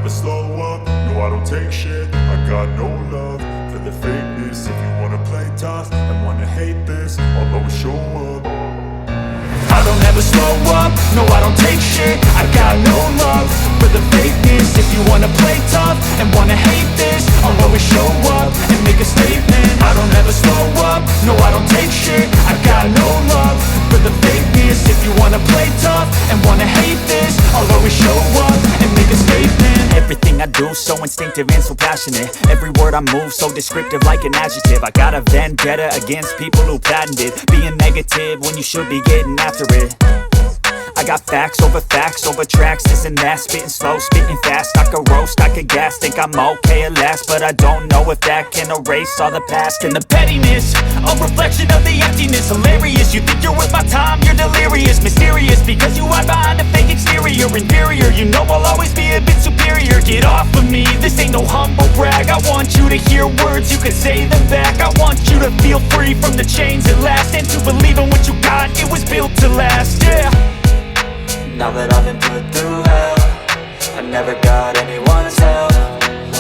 never slow up, no I don't take shit. I got no love for the fakeness. If you wanna play tough and wanna hate this, I'll always show up. I don't ever slow up, no I don't take shit. I got no love for the fakeness. If you wanna play tough and wanna hate this, I'll always show up and make a statement. I don't ever slow up, no I don't take shit. I got no love for the fakeness. If you wanna play tough and wanna hate this, I'll always show up and make a statement. Everything I do so instinctive and so passionate. Every word I move so descriptive like an adjective. I got a vendetta against people who patented being negative when you should be getting after it. I got facts over tracks, this and that. Spitting slow, spitting fast. I could roast, I could gas. Think I'm okay at last, but I don't know if that can erase all the past. And the pettiness, a reflection of the emptiness. Hilarious, you think you're worth my time, you're delirious. Mysterious, because you hide behind a fake exterior. Inferior, you know I'll always be a bit superior. Get off of me, this ain't no humble brag. I want you to hear words, you can say them back. I want you to feel free from the chains at last, and to believe in what you got, it was built to last, yeah. Now that I've been put through hell, I never got anyone's help.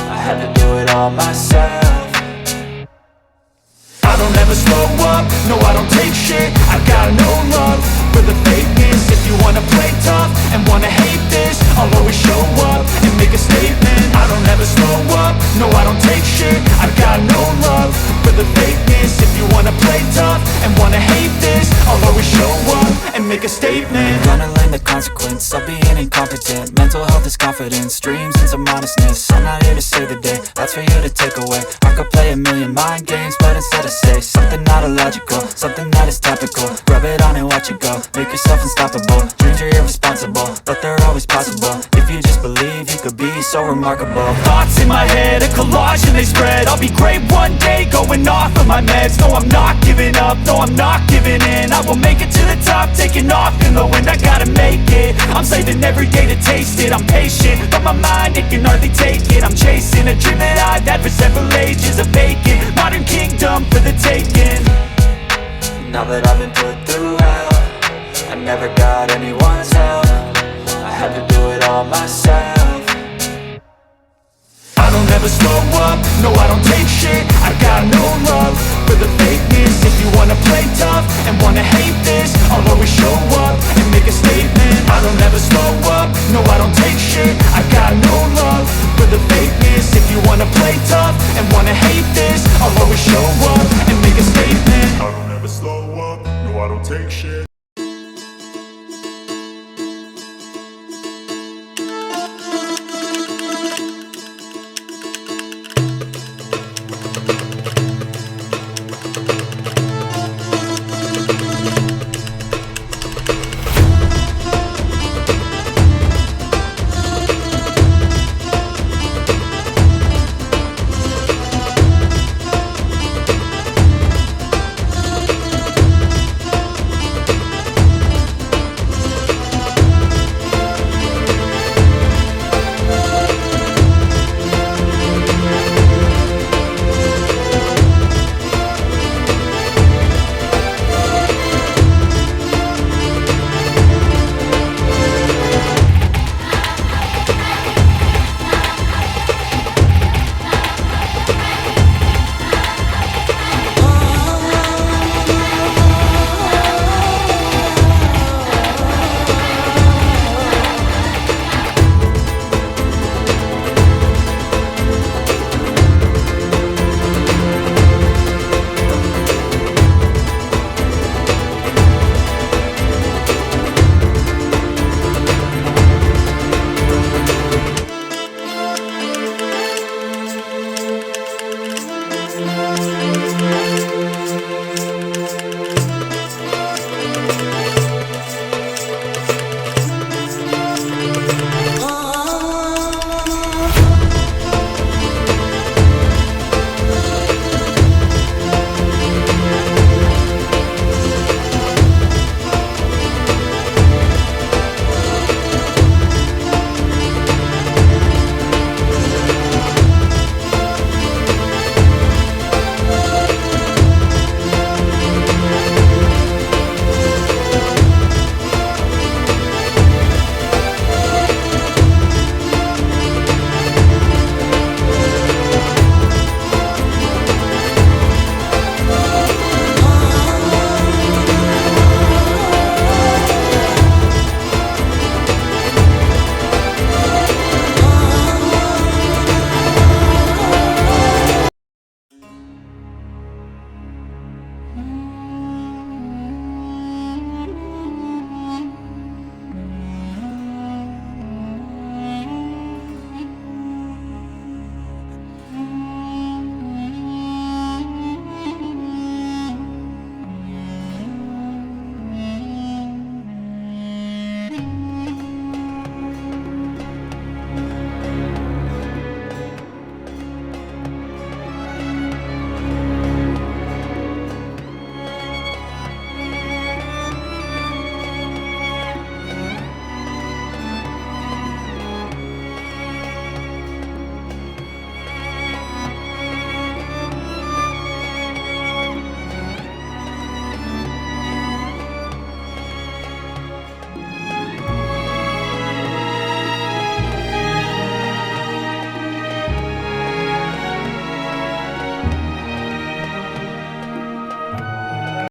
I had to do it all myself. I don't ever slow up, no I don't take shit. I got no love for the fakeness. If you wanna play tough and wanna hate this, I'll always show up and make a statement. I don't ever slow up, no I don't take shit. I got no love for the fakeness. If you wanna play tough and wanna hate this, I'll always show up and make a statement. Gonna learn the consequence of being incompetent. Mental health is confidence, dreams and some honestness. I'm not here to save the day, that's for you to take away. I could play a million mind games, but instead I say something not illogical, something that is topical. Rub it on and watch it go, make yourself unstoppable. Dreams are irresponsible, but they're always possible. If you just believe, you could be so remarkable. Thoughts in my head, a collage and they spread. I'll be great one day, going off of my meds. No, I'm not giving up, no, I'm not giving in. I will make it to the top, taking off in the wind. I gotta make it, I'm saving every day to taste it. I'm patient, but my mind, it can hardly take it. I'm chasing a dream that I've had for several ages. A vacant, modern kingdom for the taking. Now that I've been put through hell, I never got anyone's help. I had to do it all myself. I don't ever slow up, no I don't take shit. I got no love for the fakeness. If you wanna play tough and wanna hate this, I'll always show up and make a statement. I don't ever slow up, no I don't take shit. I got no love for the fakeness. If you wanna play tough and wanna hate this, I'll always show up and make a statement. I don't ever slow up, no I don't take shit.